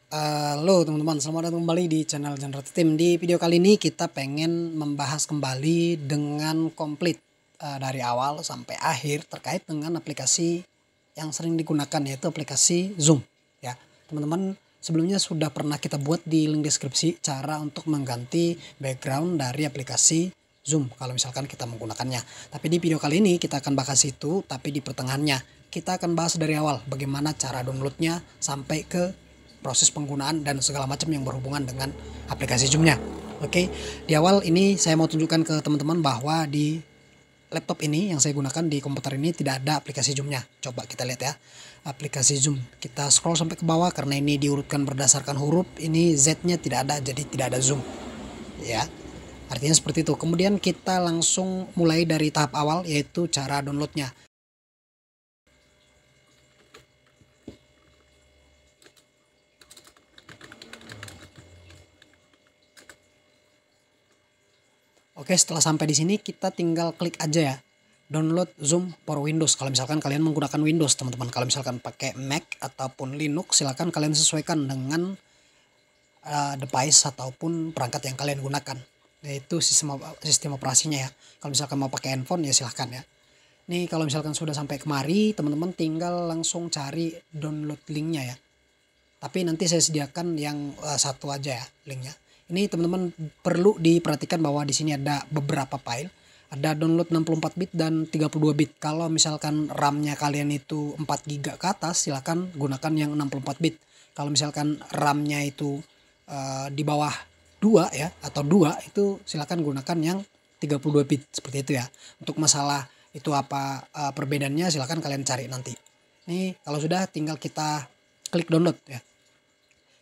Halo teman-teman, selamat datang kembali di channel Generator Team. Di video kali ini kita pengen membahas kembali dengan komplit dari awal sampai akhir terkait dengan aplikasi yang sering digunakan, yaitu aplikasi Zoom. Ya, teman-teman, sebelumnya sudah pernah kita buat di link deskripsi cara untuk mengganti background dari aplikasi Zoom kalau misalkan kita menggunakannya. Tapi di video kali ini kita akan bahas itu, tapi di pertengahannya kita akan bahas dari awal bagaimana cara downloadnya sampai ke proses penggunaan dan segala macam yang berhubungan dengan aplikasi Zoom-nya. Oke, di awal ini saya mau tunjukkan ke teman-teman bahwa di laptop ini yang saya gunakan di komputer ini tidak ada aplikasi Zoom-nya. Coba kita lihat ya, aplikasi Zoom. Kita scroll sampai ke bawah karena ini diurutkan berdasarkan huruf. Ini Z-nya tidak ada, jadi tidak ada Zoom. Ya, artinya seperti itu. Kemudian kita langsung mulai dari tahap awal, yaitu cara downloadnya. Oke, setelah sampai di sini kita tinggal klik aja ya, download Zoom for Windows. Kalau misalkan kalian menggunakan Windows, teman-teman. Kalau misalkan pakai Mac ataupun Linux, silakan kalian sesuaikan dengan device ataupun perangkat yang kalian gunakan, yaitu sistem operasinya ya. Kalau misalkan mau pakai handphone ya silahkan ya. Nih kalau misalkan sudah sampai kemari, teman-teman tinggal langsung cari download linknya ya. Tapi nanti saya sediakan yang satu aja ya linknya. Ini teman-teman perlu diperhatikan bahwa di sini ada beberapa file. Ada download 64 bit dan 32 bit. Kalau misalkan RAM-nya kalian itu 4 GB ke atas, silakan gunakan yang 64 bit. Kalau misalkan RAM-nya itu di bawah 2 ya atau 2, itu silakan gunakan yang 32 bit seperti itu ya. Untuk masalah itu apa perbedaannya, silakan kalian cari nanti. Nih kalau sudah tinggal kita klik download ya.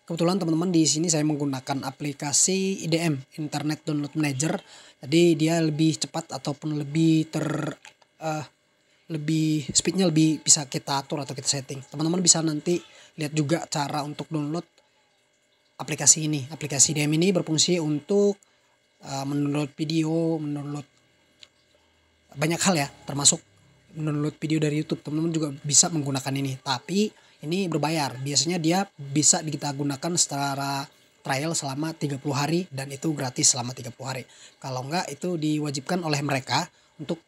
Kebetulan teman-teman di sini saya menggunakan aplikasi IDM, Internet Download Manager. Jadi dia lebih cepat ataupun lebih speednya lebih bisa kita atur atau kita setting. Teman-teman bisa nanti lihat juga cara untuk download aplikasi ini. Aplikasi IDM ini berfungsi untuk mendownload video, mendownload banyak hal ya, termasuk mendownload video dari YouTube. Teman-teman juga bisa menggunakan ini. Tapi ini berbayar. Biasanya dia bisa kita gunakan secara trial selama 30 hari dan itu gratis selama 30 hari. Kalau enggak itu diwajibkan oleh mereka untuk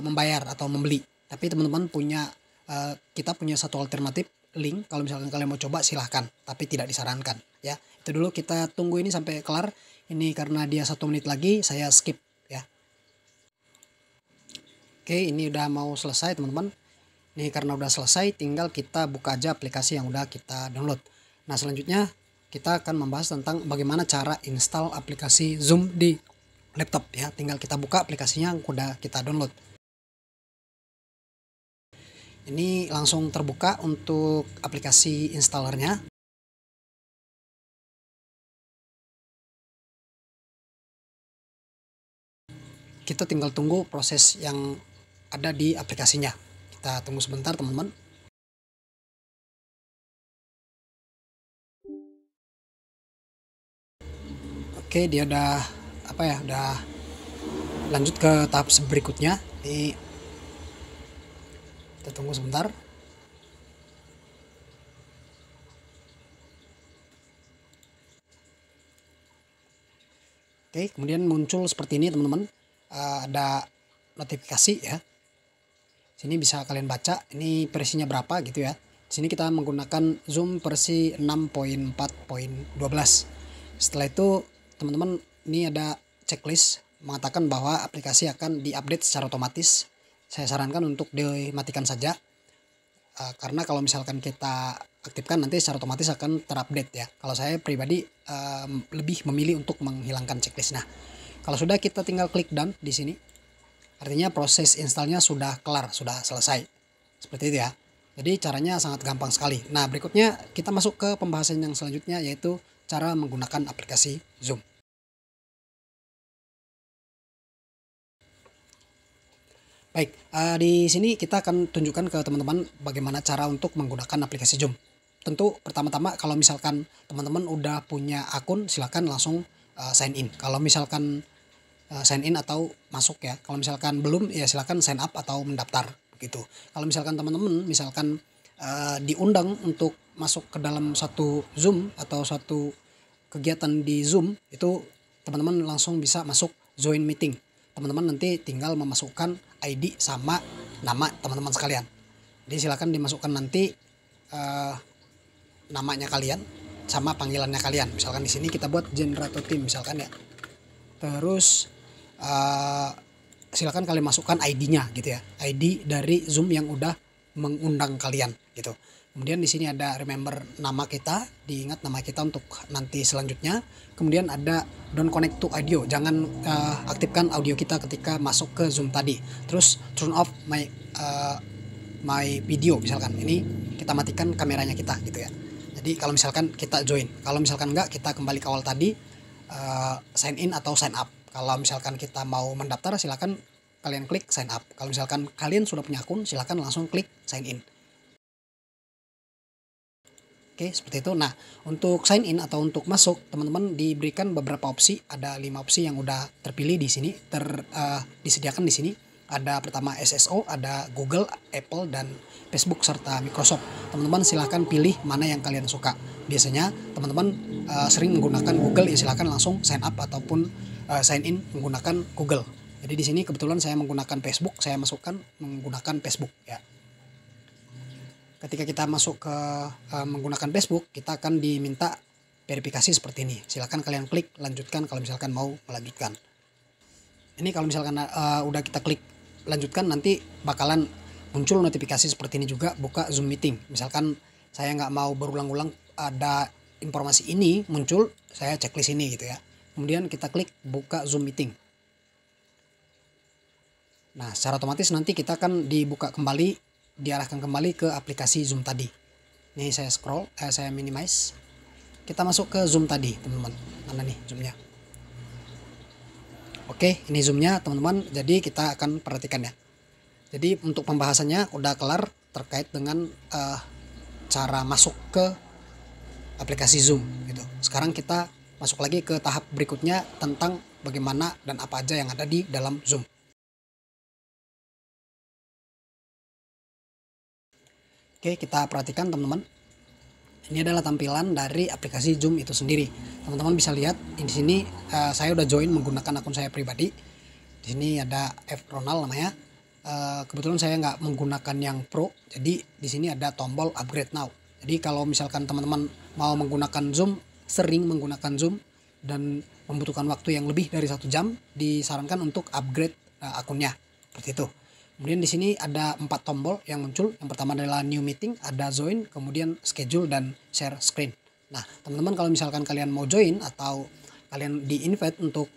membayar atau membeli. Tapi teman-teman kita punya satu alternatif link. Kalau misalkan kalian mau coba silahkan, tapi tidak disarankan ya. Itu dulu, kita tunggu ini sampai kelar. Ini karena dia 1 menit lagi, saya skip ya. Oke, ini udah mau selesai teman-teman. Nih karena udah selesai, tinggal kita buka aja aplikasi yang udah kita download. Nah selanjutnya kita akan membahas tentang bagaimana cara install aplikasi Zoom di laptop ya. Tinggal kita buka aplikasinya yang udah kita download. Ini langsung terbuka untuk aplikasi installernya. Kita tinggal tunggu proses yang ada di aplikasinya. Kita tunggu sebentar teman-teman. Oke, dia udah udah lanjut ke tahap berikutnya. Ini kita tunggu sebentar. Oke, kemudian muncul seperti ini teman-teman. Ada notifikasi ya. Sini bisa kalian baca ini versinya berapa gitu ya. Sini kita menggunakan Zoom versi 6.4.12. Setelah itu teman-teman, ini ada checklist mengatakan bahwa aplikasi akan diupdate secara otomatis. Saya sarankan untuk dimatikan saja. Karena kalau misalkan kita aktifkan nanti secara otomatis akan terupdate ya. Kalau saya pribadi lebih memilih untuk menghilangkan checklist. Nah, kalau sudah kita tinggal klik done di sini. Artinya proses installnya sudah kelar, sudah selesai. Seperti itu ya. Jadi caranya sangat gampang sekali. Nah berikutnya kita masuk ke pembahasan yang selanjutnya, yaitu cara menggunakan aplikasi Zoom. Baik, di sini kita akan tunjukkan ke teman-teman bagaimana cara untuk menggunakan aplikasi Zoom. Tentu pertama-tama kalau misalkan teman-teman udah punya akun, silakan langsung sign in. Kalau misalkan sign in atau masuk ya. Kalau misalkan belum ya silakan sign up atau mendaftar begitu. Kalau misalkan teman-teman misalkan diundang untuk masuk ke dalam satu Zoom atau satu kegiatan di Zoom, itu teman-teman langsung bisa masuk join meeting. Teman-teman nanti tinggal memasukkan ID sama nama teman-teman sekalian. Jadi silakan dimasukkan nanti namanya kalian sama panggilannya kalian. Misalkan di sini kita buat generator team misalkan ya. Terus silakan kalian masukkan ID-nya gitu ya. ID dari Zoom yang udah mengundang kalian gitu. Kemudian di sini ada remember nama kita, diingat nama kita untuk nanti selanjutnya. Kemudian ada don't connect to audio, jangan aktifkan audio kita ketika masuk ke Zoom tadi. Terus turn off my video misalkan, ini kita matikan kameranya kita gitu ya. Jadi kalau misalkan kita join, kalau misalkan enggak kita kembali ke awal tadi, sign in atau sign up. Kalau misalkan kita mau mendaftar silakan kalian klik sign up. Kalau misalkan kalian sudah punya akun silakan langsung klik sign in. Oke, seperti itu. Nah, untuk sign in atau untuk masuk, teman-teman diberikan beberapa opsi. Ada 5 opsi yang udah terpilih di sini, disediakan di sini. Ada pertama SSO, ada Google, Apple, dan Facebook serta Microsoft. Teman-teman silahkan pilih mana yang kalian suka. Biasanya teman-teman sering menggunakan Google, ya silahkan langsung sign up ataupun sign in menggunakan Google. Jadi di sini kebetulan saya menggunakan Facebook, saya masukkan menggunakan Facebook ya. Ketika kita masuk ke menggunakan Facebook, kita akan diminta verifikasi seperti ini. Silakan kalian klik lanjutkan kalau misalkan mau melanjutkan. Ini kalau misalkan udah kita klik lanjutkan, nanti bakalan muncul notifikasi seperti ini juga, buka Zoom meeting. Misalkan saya nggak mau berulang-ulang ada informasi ini muncul, saya checklist ini gitu ya. Kemudian kita klik buka Zoom meeting. Nah, secara otomatis nanti kita akan diarahkan kembali ke aplikasi Zoom tadi. Ini saya scroll, saya minimize. Kita masuk ke Zoom tadi, teman-teman. Mana nih Zoomnya? Oke, ini Zoomnya, teman-teman. Jadi kita akan perhatikan ya. Jadi untuk pembahasannya udah kelar terkait dengan cara masuk ke aplikasi Zoom gitu. Sekarang kita masuk lagi ke tahap berikutnya tentang bagaimana dan apa aja yang ada di dalam Zoom. Oke, kita perhatikan teman-teman. Ini adalah tampilan dari aplikasi Zoom itu sendiri. Teman-teman bisa lihat di sini saya udah join menggunakan akun saya pribadi. Di sini ada F Ronald namanya. Kebetulan saya nggak menggunakan yang Pro, jadi di sini ada tombol upgrade now. Jadi kalau misalkan teman-teman mau menggunakan Zoom, sering menggunakan Zoom dan membutuhkan waktu yang lebih dari 1 jam, disarankan untuk upgrade akunnya seperti itu. Kemudian di sini ada 4 tombol yang muncul. Yang pertama adalah new meeting, ada join, kemudian schedule dan share screen. Nah, teman-teman kalau misalkan kalian mau join atau kalian di-invite untuk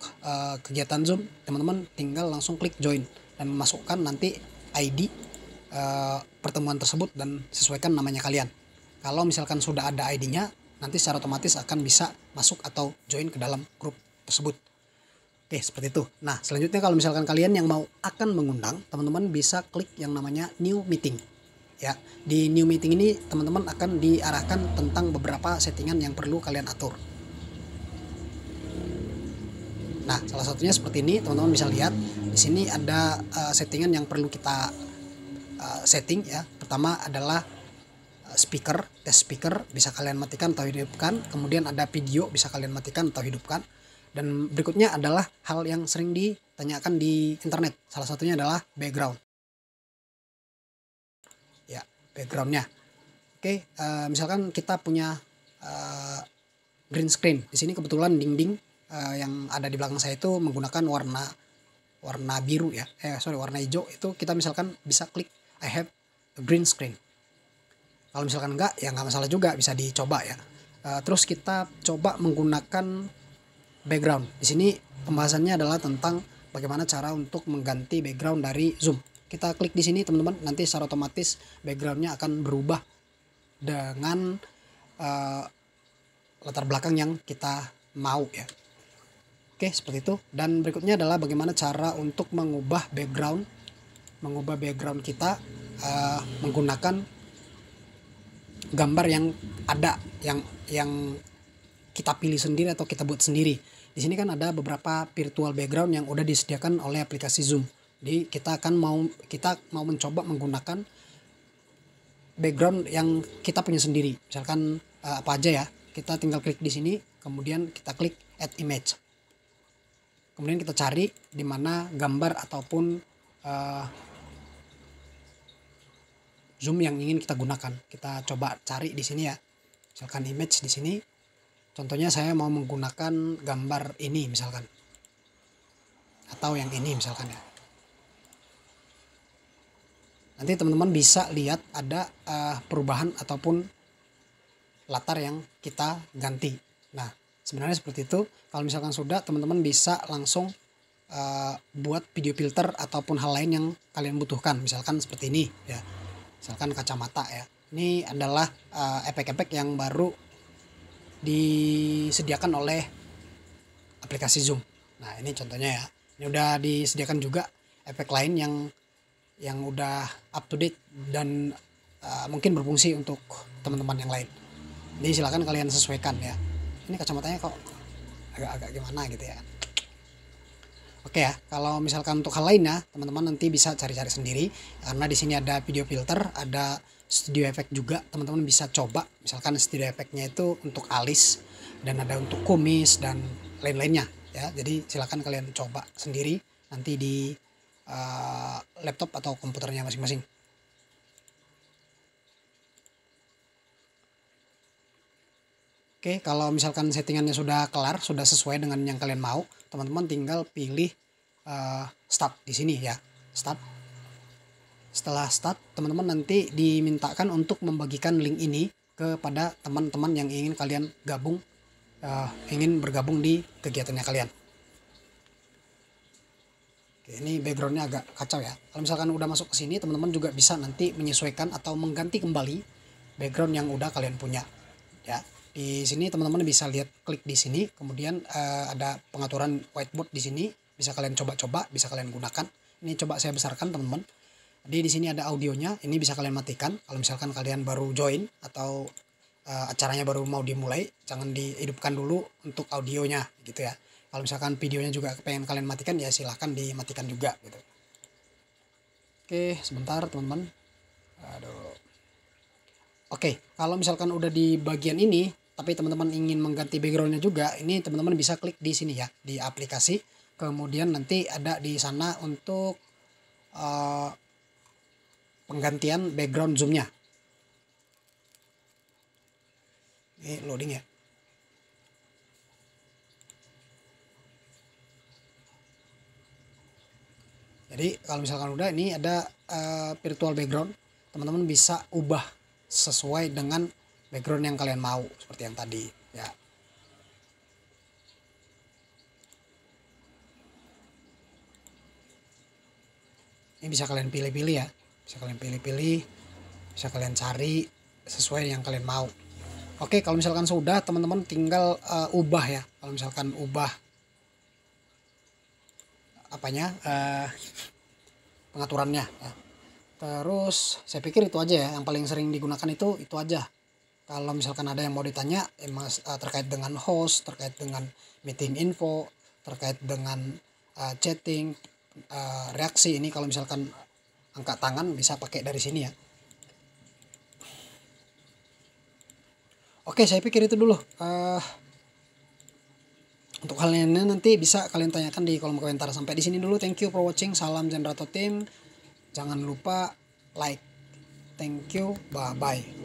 kegiatan Zoom, teman-teman tinggal langsung klik join dan masukkan nanti ID pertemuan tersebut dan sesuaikan namanya kalian. Kalau misalkan sudah ada ID-nya, nanti secara otomatis akan bisa masuk atau join ke dalam grup tersebut. Oke, seperti itu. Nah, selanjutnya kalau misalkan kalian yang mau akan mengundang, teman-teman bisa klik yang namanya new meeting. Ya, di new meeting ini teman-teman akan diarahkan tentang beberapa settingan yang perlu kalian atur. Nah, salah satunya seperti ini, teman-teman bisa lihat. Di sini ada settingan yang perlu kita setting ya. Pertama adalah speaker, test speaker bisa kalian matikan atau hidupkan. Kemudian ada video bisa kalian matikan atau hidupkan. Dan berikutnya adalah hal yang sering ditanyakan di internet. Salah satunya adalah background. Ya, backgroundnya. Oke, misalkan kita punya green screen. Di sini kebetulan dinding yang ada di belakang saya itu menggunakan warna biru ya. Warna hijau. Itu kita misalkan bisa klik I have a green screen. Kalau misalkan enggak, ya nggak masalah juga, bisa dicoba ya. Terus kita coba menggunakan background. Di sini pembahasannya adalah tentang bagaimana cara untuk mengganti background dari Zoom. Kita klik di sini teman-teman, nanti secara otomatis backgroundnya akan berubah dengan latar belakang yang kita mau ya. Oke, seperti itu. Dan berikutnya adalah bagaimana cara untuk mengubah background kita menggunakan gambar yang ada, yang kita pilih sendiri atau kita buat sendiri. Di sini kan ada beberapa virtual background yang udah disediakan oleh aplikasi Zoom. Jadi kita mau mencoba menggunakan background yang kita punya sendiri. Misalkan apa aja ya, kita tinggal klik di sini, kemudian kita klik add image. Kemudian kita cari di mana gambar ataupun zoom yang ingin kita gunakan. Kita coba cari di sini ya. Misalkan image di sini. Contohnya saya mau menggunakan gambar ini misalkan. Atau yang ini misalkan ya. Nanti teman-teman bisa lihat ada perubahan ataupun latar yang kita ganti. Nah, sebenarnya seperti itu. Kalau misalkan sudah, teman-teman bisa langsung buat video filter ataupun hal lain yang kalian butuhkan. Misalkan seperti ini ya. Misalkan kacamata ya. Ini adalah efek-efek yang baru disediakan oleh aplikasi Zoom. Nah, ini contohnya ya. Ini udah disediakan juga efek lain yang udah up to date dan mungkin berfungsi untuk teman-teman yang lain. Jadi silakan kalian sesuaikan ya. Ini kacamatanya kok agak-agak gimana gitu ya. Oke ya, kalau misalkan untuk hal lainnya, teman-teman nanti bisa cari-cari sendiri. Karena di sini ada video filter, ada studio efek juga. Teman-teman bisa coba, misalkan studio efeknya itu untuk alis dan ada untuk kumis dan lain-lainnya ya. Jadi silakan kalian coba sendiri nanti di laptop atau komputernya masing-masing. Oke, kalau misalkan settingannya sudah kelar, sudah sesuai dengan yang kalian mau, teman-teman tinggal pilih start di sini ya, start. Setelah start, teman-teman nanti dimintakan untuk membagikan link ini kepada teman-teman yang ingin kalian gabung, ingin bergabung di kegiatannya kalian. Oke, ini backgroundnya agak kacau ya. Kalau misalkan udah masuk ke sini, teman-teman juga bisa nanti menyesuaikan atau mengganti kembali background yang udah kalian punya ya. Di sini teman-teman bisa lihat, klik di sini, kemudian ada pengaturan whiteboard di sini, bisa kalian coba-coba, bisa kalian gunakan. Ini coba saya besarkan teman-teman. Jadi di sini ada audionya, ini bisa kalian matikan. Kalau misalkan kalian baru join atau acaranya baru mau dimulai, jangan dihidupkan dulu untuk audionya gitu ya. Kalau misalkan videonya juga pengen kalian matikan, ya silahkan dimatikan juga gitu. Oke, sebentar teman-teman. Aduh. Oke, kalau misalkan udah di bagian ini, tapi teman-teman ingin mengganti backgroundnya juga, ini teman-teman bisa klik di sini ya, di aplikasi. Kemudian nanti ada di sana untuk penggantian background zoomnya. Ini loading ya. Jadi kalau misalkan udah, ini ada virtual background, teman-teman bisa ubah sesuai dengan background yang kalian mau, seperti yang tadi ya. Ini bisa kalian pilih-pilih ya, bisa kalian pilih-pilih, bisa kalian cari sesuai yang kalian mau. Oke, kalau misalkan sudah, teman-teman tinggal ubah ya. Kalau misalkan ubah apanya, pengaturannya ya. Terus saya pikir itu aja ya, yang paling sering digunakan itu aja. Kalau misalkan ada yang mau ditanya terkait dengan host, terkait dengan meeting info, terkait dengan chatting, reaksi, ini kalau misalkan angkat tangan bisa pakai dari sini ya. Oke, saya pikir itu dulu. Untuk hal lainnya nanti bisa kalian tanyakan di kolom komentar. Sampai di sini dulu. Thank you for watching. Salam Zenrato Team. Jangan lupa like. Thank you. Bye bye.